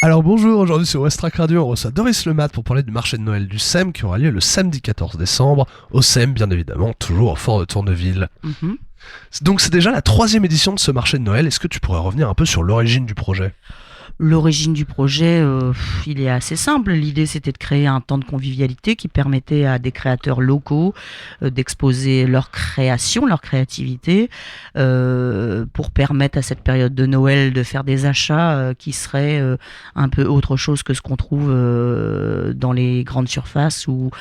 Alors bonjour, aujourd'hui sur Westrack Radio, on reçoit Doris Lemat pour parler du marché de Noël du SEM qui aura lieu le samedi 14 décembre, au SEM bien évidemment, toujours au Fort de Tourneville. Donc c'est déjà la 3e édition de ce marché de Noël, est-ce que tu pourrais revenir un peu sur l'origine du projet ? L'origine du projet, il est assez simple. L'idée, c'était de créer un temps de convivialité qui permettait à des créateurs locaux d'exposer leur création, leur créativité, pour permettre à cette période de Noël de faire des achats qui seraient un peu autre chose que ce qu'on trouve dans les grandes surfaces ou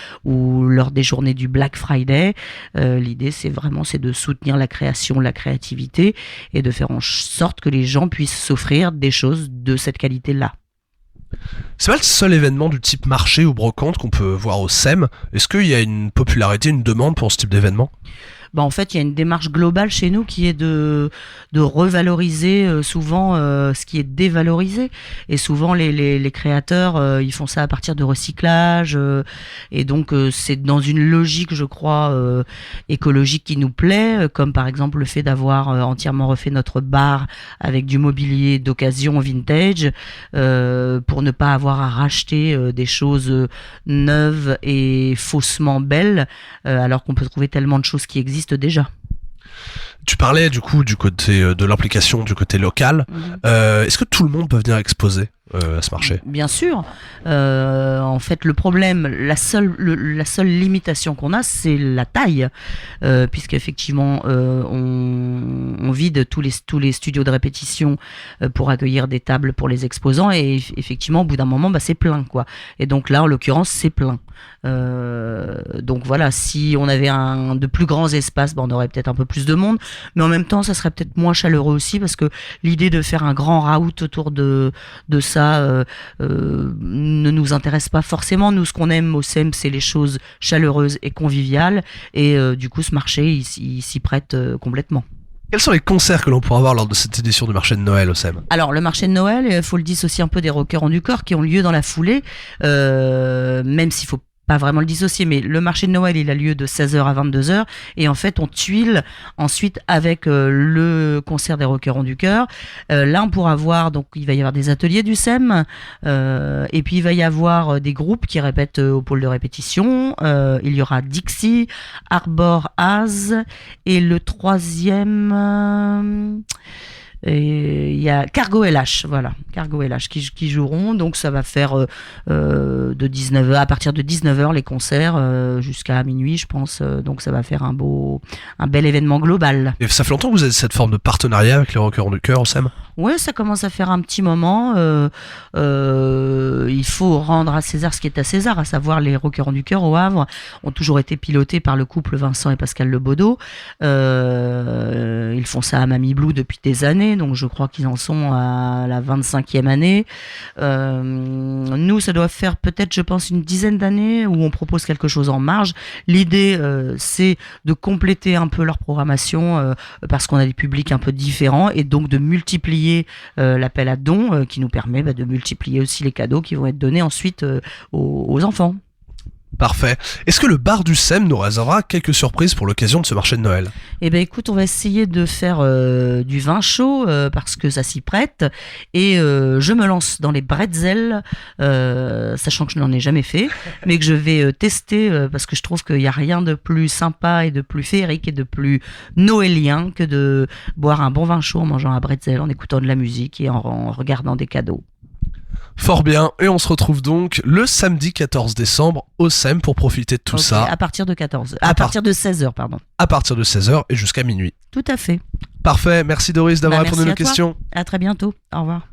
lors des journées du Black Friday. L'idée, c'est de soutenir la création, la créativité et de faire en sorte que les gens puissent s'offrir des choses de cette qualité-là. C'est pas le seul événement du type marché ou brocante qu'on peut voir au SEM. Est-ce qu'il y a une popularité, une demande pour ce type d'événement ? En fait, il y a une démarche globale chez nous qui est de revaloriser souvent ce qui est dévalorisé. Et souvent, les créateurs, ils font ça à partir de recyclage. Et donc, c'est dans une logique, je crois, écologique qui nous plaît, comme par exemple le fait d'avoir entièrement refait notre bar avec du mobilier d'occasion vintage, pour ne pas avoir à racheter des choses neuves et faussement belles, alors qu'on peut trouver tellement de choses qui existent déjà. Tu parlais du coup du côté de l'implication du côté local. Est-ce que tout le monde peut venir exposer à ce marché ? Bien sûr. En fait, le problème, la seule limitation qu'on a, c'est la taille, puisqu'effectivement, on vide tous les studios de répétition pour accueillir des tables pour les exposants, et effectivement, au bout d'un moment, c'est plein, quoi. Et donc là, en l'occurrence, c'est plein. Donc voilà, si on avait de plus grands espaces, on aurait peut-être un peu plus de monde, mais en même temps, ça serait peut-être moins chaleureux aussi, parce que l'idée de faire un grand raout autour de ça ne nous intéresse pas forcément. Nous, ce qu'on aime au SEM, c'est les choses chaleureuses et conviviales, et du coup, ce marché, il s'y prête complètement. Quels sont les concerts que l'on pourra voir lors de cette édition du marché de Noël au SEM ? Alors, le marché de Noël, il faut le dissocier un peu des rockers du corps qui ont lieu dans la foulée, même s'il faut pas vraiment le dissocier, mais le marché de Noël, il a lieu de 16h à 22h, et en fait, on tuile ensuite avec le concert des rockers du cœur. Là, on pourra voir, donc il va y avoir des ateliers du SEM, et puis il va y avoir des groupes qui répètent au pôle de répétition. Il y aura Dixie, Arbor Az, et le troisième... Et il y a Cargo LH, voilà, Cargo LH qui joueront, donc ça va faire de 19h, à partir de 19h les concerts jusqu'à minuit, je pense, donc ça va faire un bel événement global. Et ça fait longtemps que vous avez cette forme de partenariat avec les rockers du cœur au SEM ? Ouais, ça commence à faire un petit moment. Il faut rendre à César ce qui est à César, à savoir les rockers du cœur au Havre ont toujours été pilotés par le couple Vincent et Pascal Lebaudot. Ils font ça à Mamie Blue depuis des années, donc je crois qu'ils en sont à la 25e année. Nous, ça doit faire peut-être, je pense, une dizaine d'années où on propose quelque chose en marge. L'idée, c'est de compléter un peu leur programmation parce qu'on a des publics un peu différents, et donc de multiplier l'appel à dons qui nous permet de multiplier aussi les cadeaux qui vont être donnés ensuite aux enfants. Parfait. Est-ce que le bar du SEM nous réservera quelques surprises pour l'occasion de ce marché de Noël ? Eh bien écoute, on va essayer de faire du vin chaud parce que ça s'y prête, et je me lance dans les bretzels, sachant que je n'en ai jamais fait, mais que je vais tester parce que je trouve qu'il n'y a rien de plus sympa et de plus féerique et de plus noélien que de boire un bon vin chaud en mangeant un bretzel, en écoutant de la musique et en regardant des cadeaux. Fort bien, et on se retrouve donc le samedi 14 décembre au SEM pour profiter de tout ça. À partir de 16h, pardon. À partir de 16h et jusqu'à minuit. Tout à fait. Parfait, merci Doris d'avoir répondu à nos questions. À très bientôt, au revoir.